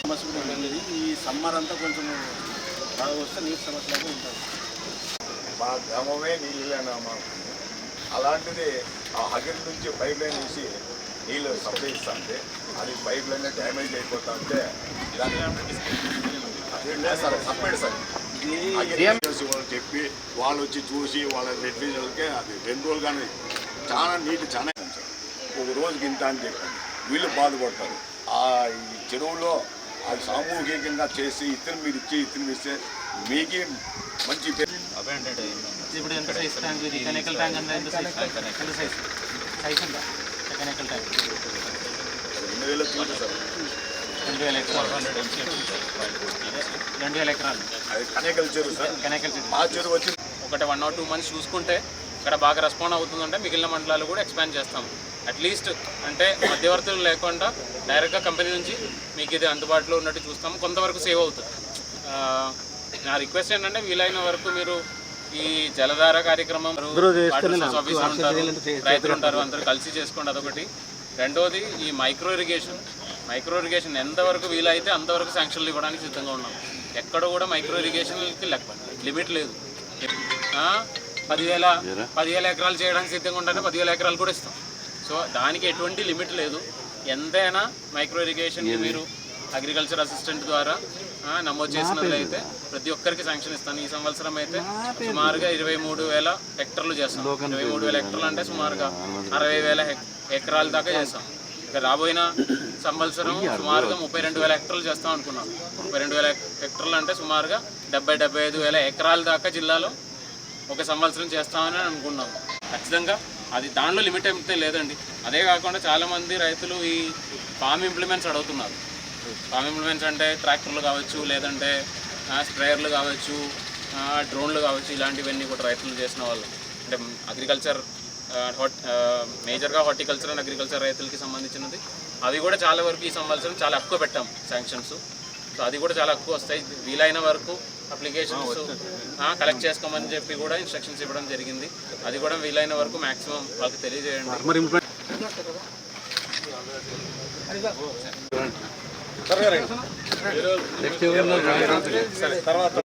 సమస్య కూడా ఉండేది. ఈ సమ్మర్ అంతా కొంచెం బాగా వస్తే నీటి సమస్యలాగా ఉంటుంది. మా గ్రామమే నీళ్ళు లేనా మాకు. అలాంటిది ఆ హగిరి నుంచి పైప్ లైన్ వేసి నీళ్ళు సప్లై ఇస్తుంటే అది పైప్ లైన్ డ్యామేజ్ అయిపోతా ఉంటే దాన్ని సార్ సపరేట్ సార్ వాళ్ళు చెప్పి వాళ్ళు వచ్చి చూసి వాళ్ళ రెడ్డికి అది 2 రోజులు కానీ చాలా నీళ్ళు చాలా ఒక రోజుకి ఇంత అని చెప్పాను. వీళ్ళు బాధపడతారు. ఈ చెరువులో అది సామూహికంగా చేసి ఇతను మీరు ఇస్తే మీకే మంచి పేరు. ఇప్పుడు ఎంత సైజ్ ట్యాంక్ ఇది? కెమికల్ ట్యాంక్ అంతా ఎంత సైజ్? ఎంత సైజ్ ఉందా కెమికల్ ట్యాంక్? 2000 feet sir. 2000 ఎకరాలు. 2000 ఎకరాలు అది కనేకల్ చెరువు సార్. కెమికల్ చెరువు. మా చెరువు వచ్చి ఒకటి 1 or 2 months చూసుకుంటే ఇక్కడ బాగా రెస్పాండ్ అవుతుందంటే మిగిలిన మండలాలు కూడా ఎక్స్పాండ్ చేస్తాం. అట్లీస్ట్ అంటే మధ్యవర్తులు లేకుండా డైరెక్ట్గా కంపెనీ నుంచి మీకు ఇది అందుబాటులో ఉన్నట్టు చూస్తాము. కొంతవరకు సేవ్ అవుతుంది. నా రిక్వెస్ట్ ఏంటంటే వీలైన వరకు మీరు ఈ జలధార కార్యక్రమం ఆఫీసర్ ఉంటారు, రైతులు ఉంటారు, అందరూ కలిసి చేసుకోండి. అదొకటి. రెండోది ఈ మైక్రో ఇరిగేషన్ ఎంతవరకు వీలైతే అంతవరకు శాంక్షన్లు ఇవ్వడానికి సిద్ధంగా ఉన్నాం. ఎక్కడ కూడా మైక్రో ఇరిగేషన్కి లిమిట్ లేదు. 10,000 ఎకరాలు చేయడానికి సిద్ధంగా ఉంటే 10,000 ఎకరాలు కూడా ఇస్తాం. సో దానికి ఎటువంటి లిమిట్ లేదు. ఎంతైనా మైక్రో ఇరిగేషన్కి మీరు అగ్రికల్చర్ అసిస్టెంట్ ద్వారా నమోదు చేసినట్లయితే ప్రతి ఒక్కరికి శాంక్షన్ ఇస్తాను. ఈ సంవత్సరం అయితే సుమారుగా 23,000 హెక్టర్లు చేస్తాం. 23,000 హెక్టర్లు అంటే సుమారుగా 60,000 ఎకరాల దాకా చేస్తాం. ఇక రాబోయిన సంవత్సరం సుమారుగా 32,000 హెక్టర్లు చేస్తాం అనుకున్నాం. 32,000 హెక్టర్లు అంటే సుమారుగా 70,000-75,000 ఎకరాల దాకా జిల్లాలో ఒక సంవత్సరం చేస్తామని అనుకున్నాం. ఖచ్చితంగా అది దానిలో లిమిట్ అయితే లేదండి. అదే కాకుండా చాలామంది రైతులు ఈ ఫామ్ ఇంప్లిమెంట్స్ అడుగుతున్నారు. ఫామ్ ఇంప్లిమెంట్స్ అంటే ట్రాక్టర్లు కావచ్చు, లేదంటే స్ప్రేయర్లు కావచ్చు, డ్రోన్లు కావచ్చు. ఇలాంటివన్నీ కూడా రైతులు చేసిన వాళ్ళు అంటే అగ్రికల్చర్ మేజర్గా హార్టికల్చర్ అండ్ అగ్రికల్చర్ రైతులకి సంబంధించినది. అవి కూడా చాలా వరకు ఈ సంవత్సరం చాలా ఎక్కువ పెట్టాం శాంక్షన్స్. సో అది కూడా చాలా ఎక్కువ వస్తాయి. వీలైన వరకు అప్లికేషన్స్ కలెక్ట్ చేసుకోమని చెప్పి కూడా ఇన్స్ట్రక్షన్స్ ఇవ్వడం జరిగింది. అది కూడా వీలైన వరకు మ్యాక్సిమం వాళ్ళకి తెలియజేయండి.